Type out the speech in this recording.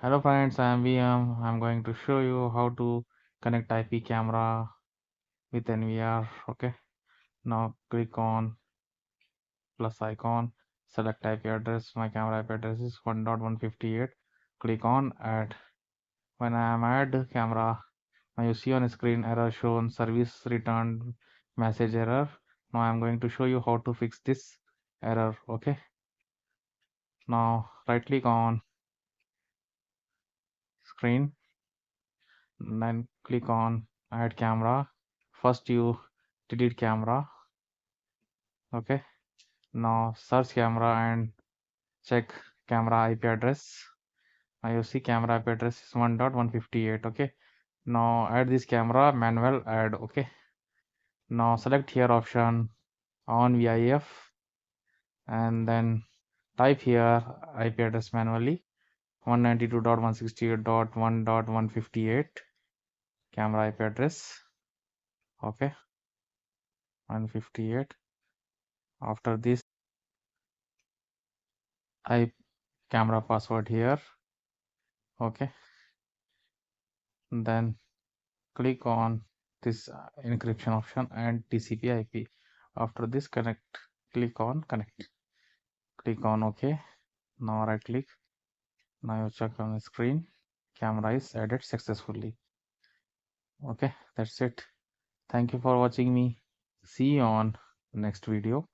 Hello friends, I am VM. I'm going to show you how to connect IP camera with NVR. Okay, now click on plus icon, select IP address. My camera IP address is 1.158. Click on add. When I am add camera, now you see on screen error shown, service returned, message error. Now I'm going to show you how to fix this error. Okay, now right click on screen, then click on add camera. First you delete camera. Okay, now search camera and check camera IP address. Now you see camera IP address is 1.158. Okay, now add this camera, manual add. Okay, now select here option on VIF and then type here IP address manually 192.168.1.158 camera IP address. Okay, 158. After this, I camera password here. Okay, then click on this encryption option and TCP IP. After this, connect. Click on connect. Click on OK. Now right click. Now you check on the screen. Camera is added successfully. Okay, that's it. Thank you for watching me. See you on next video.